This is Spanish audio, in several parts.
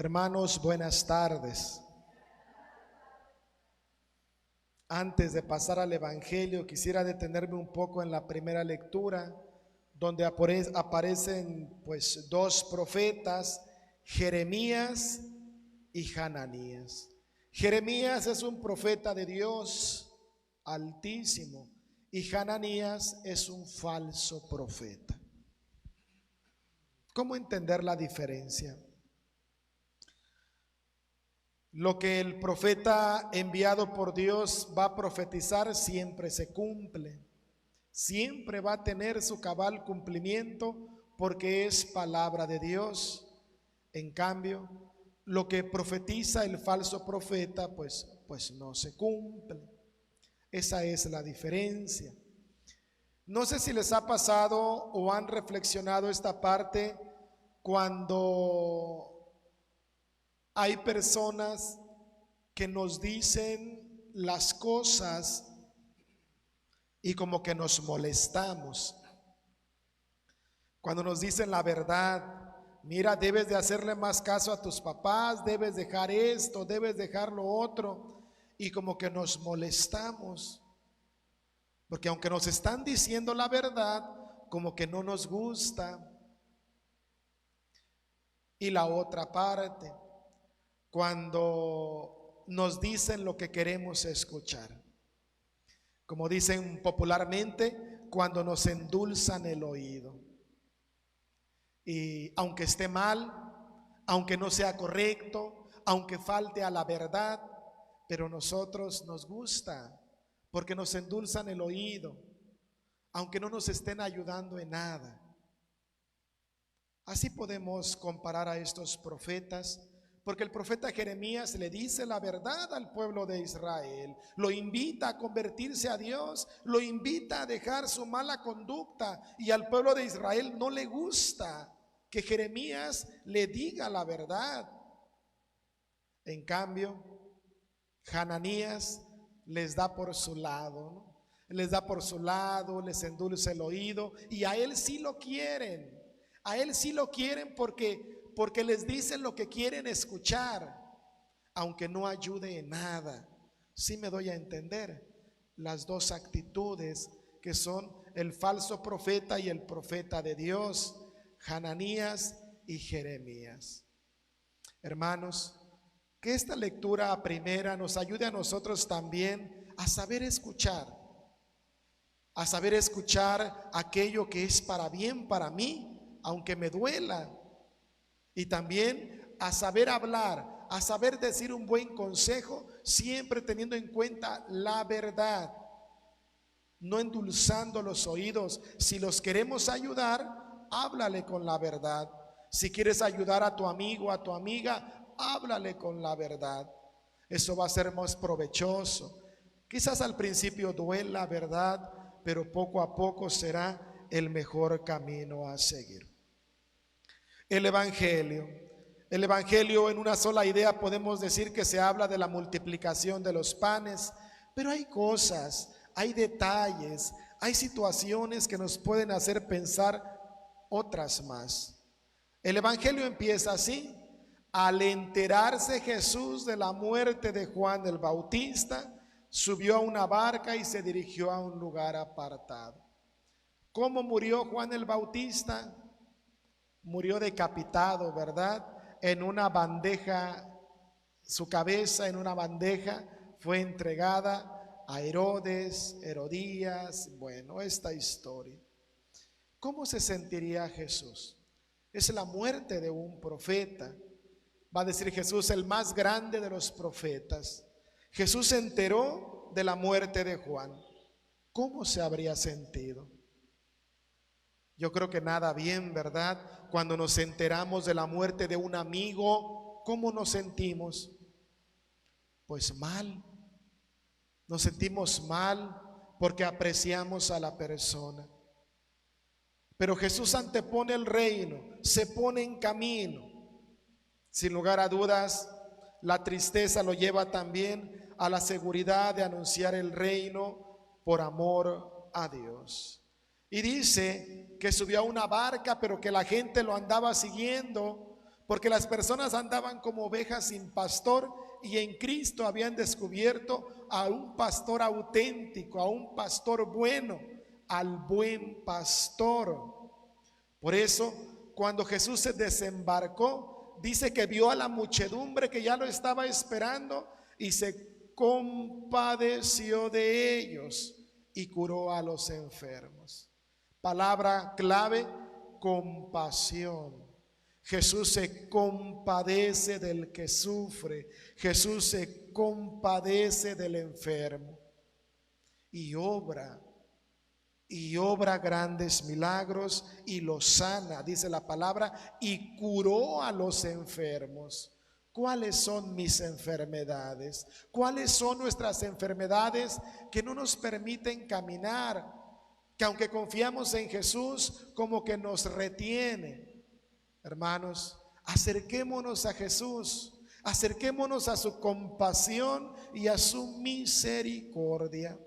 Hermanos, buenas tardes. Antes de pasar al Evangelio, quisiera detenerme un poco en la primera lectura, donde aparecen pues dos profetas, Jeremías y Hananías. Jeremías es un profeta de Dios Altísimo y Hananías es un falso profeta. ¿Cómo entender la diferencia? Lo que el profeta enviado por Dios va a profetizar siempre se cumple, siempre va a tener su cabal cumplimiento porque es palabra de Dios. En cambio, lo que profetiza el falso profeta pues no se cumple. Esa es la diferencia. No sé si les ha pasado o han reflexionado esta parte cuando hay personas que nos dicen las cosas y como que nos molestamos. Cuando nos dicen la verdad, mira, debes de hacerle más caso a tus papás, debes dejar esto, debes dejar lo otro, y como que nos molestamos. Porque aunque nos están diciendo la verdad, como que no nos gusta. Y la otra parte, cuando nos dicen lo que queremos escuchar, como dicen popularmente, cuando nos endulzan el oído. Y aunque esté mal, aunque no sea correcto, aunque falte a la verdad, pero a nosotros nos gusta porque nos endulzan el oído, aunque no nos estén ayudando en nada. Así podemos comparar a estos profetas, porque el profeta Jeremías le dice la verdad al pueblo de Israel, lo invita a convertirse a Dios, lo invita a dejar su mala conducta, y al pueblo de Israel no le gusta que Jeremías le diga la verdad. En cambio, Hananías les da por su lado, ¿no? Les da por su lado, les endulza el oído, y a él sí lo quieren. A él sí lo quieren porque les dicen lo que quieren escuchar, aunque no ayude en nada. Sí me doy a entender las dos actitudes que son el falso profeta y el profeta de Dios, Hananías y Jeremías. Hermanos, que esta lectura primera nos ayude a nosotros también a saber escuchar aquello que es para bien para mí, aunque me duela, y también a saber hablar, a saber decir un buen consejo, siempre teniendo en cuenta la verdad, no endulzando los oídos. Si los queremos ayudar, háblale con la verdad. Si quieres ayudar a tu amigo, a tu amiga, háblale con la verdad. Eso va a ser más provechoso. Quizás al principio duela, ¿verdad? Pero poco a poco será el mejor camino a seguir. El Evangelio en una sola idea podemos decir que se habla de la multiplicación de los panes, pero hay cosas, hay detalles, hay situaciones que nos pueden hacer pensar otras más. El Evangelio empieza así: al enterarse Jesús de la muerte de Juan el Bautista, subió a una barca y se dirigió a un lugar apartado. ¿Cómo murió Juan el Bautista? Murió decapitado, ¿verdad? En una bandeja, su cabeza en una bandeja fue entregada a Herodes, Herodías, bueno, esta historia. ¿Cómo se sentiría Jesús? Es la muerte de un profeta. Va a decir Jesús, el más grande de los profetas. Jesús se enteró de la muerte de Juan. ¿Cómo se habría sentido? Yo creo que nada bien, ¿verdad? Cuando nos enteramos de la muerte de un amigo, ¿cómo nos sentimos? Pues mal. Nos sentimos mal porque apreciamos a la persona. Pero Jesús antepone el reino, se pone en camino. Sin lugar a dudas, la tristeza lo lleva también a la seguridad de anunciar el reino por amor a Dios. Y dice que subió a una barca, pero que la gente lo andaba siguiendo porque las personas andaban como ovejas sin pastor y en Cristo habían descubierto a un pastor auténtico, a un pastor bueno, al buen pastor. Por eso, cuando Jesús se desembarcó, dice que vio a la muchedumbre que ya lo estaba esperando y se compadeció de ellos y curó a los enfermos. Palabra clave: compasión. Jesús se compadece del que sufre. Jesús se compadece del enfermo y obra grandes milagros y los sana, dice la palabra, y curó a los enfermos. ¿Cuáles son mis enfermedades? ¿Cuáles son nuestras enfermedades que no nos permiten caminar? Que aunque confiamos en Jesús, como que nos retiene. Hermanos, acerquémonos a Jesús, acerquémonos a su compasión y a su misericordia.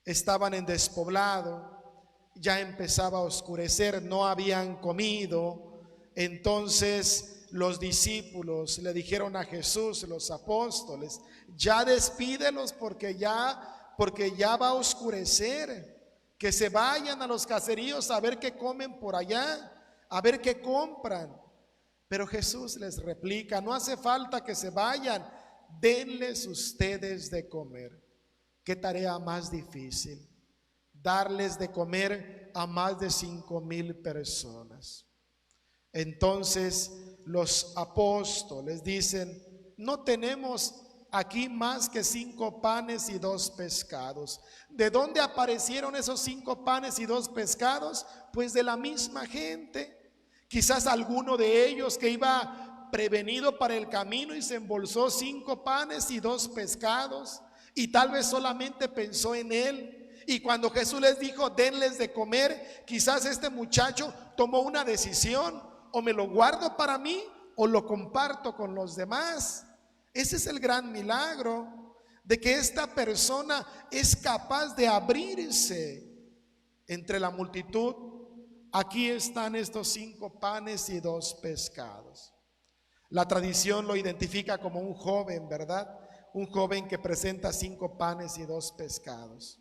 Estaban en despoblado, ya empezaba a oscurecer, no habían comido. Entonces los discípulos le dijeron a Jesús, los apóstoles: ya despídelos porque ya va a oscurecer, que se vayan a los caseríos a ver qué comen por allá, a ver qué compran. Pero Jesús les replica: no hace falta que se vayan, denles ustedes de comer. ¿Qué tarea más difícil? Darles de comer a más de 5,000 personas. Entonces los apóstoles dicen: no tenemos aquí más que 5 panes y 2 pescados. ¿De dónde aparecieron esos 5 panes y 2 pescados? Pues de la misma gente. Quizás alguno de ellos que iba prevenido para el camino y se embolsó 5 panes y 2 pescados. Y tal vez solamente pensó en él. Y cuando Jesús les dijo: denles de comer, quizás este muchacho tomó una decisión: o me lo guardo para mí o lo comparto con los demás. Ese es el gran milagro, de que esta persona es capaz de abrirse entre la multitud. Aquí están estos 5 panes y 2 pescados. La tradición lo identifica como un joven, ¿verdad? Un joven que presenta 5 panes y 2 pescados.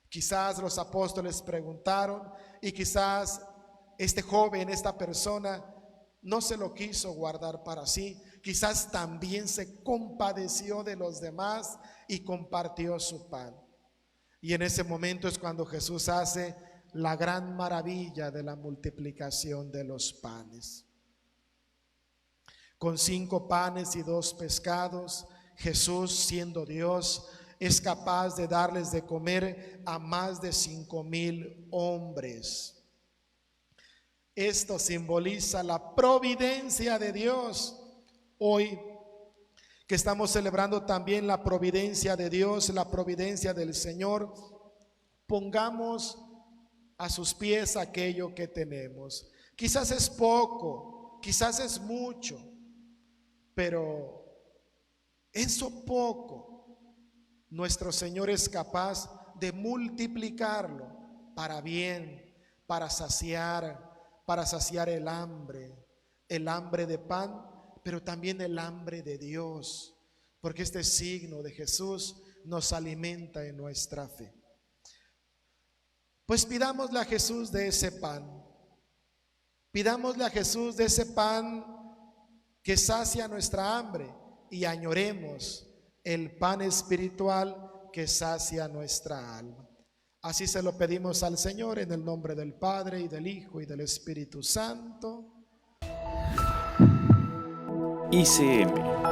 Quizás los apóstoles preguntaron y quizás este joven, esta persona, no se lo quiso guardar para sí. Quizás también se compadeció de los demás y compartió su pan. Y en ese momento es cuando Jesús hace la gran maravilla de la multiplicación de los panes. Con 5 panes y 2 pescados, Jesús, siendo Dios, es capaz de darles de comer a más de 5,000 hombres. Esto simboliza la providencia de Dios. Hoy que estamos celebrando también la providencia de Dios, la providencia del Señor, pongamos a sus pies aquello que tenemos. Quizás es poco, quizás es mucho, pero eso poco, nuestro Señor es capaz de multiplicarlo para bien, para saciar el hambre de pan, pero también el hambre de Dios, porque este signo de Jesús nos alimenta en nuestra fe. Pues pidámosle a Jesús de ese pan, pidámosle a Jesús de ese pan que sacia nuestra hambre, y añoremos el pan espiritual que sacia nuestra alma. Así se lo pedimos al Señor en el nombre del Padre y del Hijo y del Espíritu Santo. ICM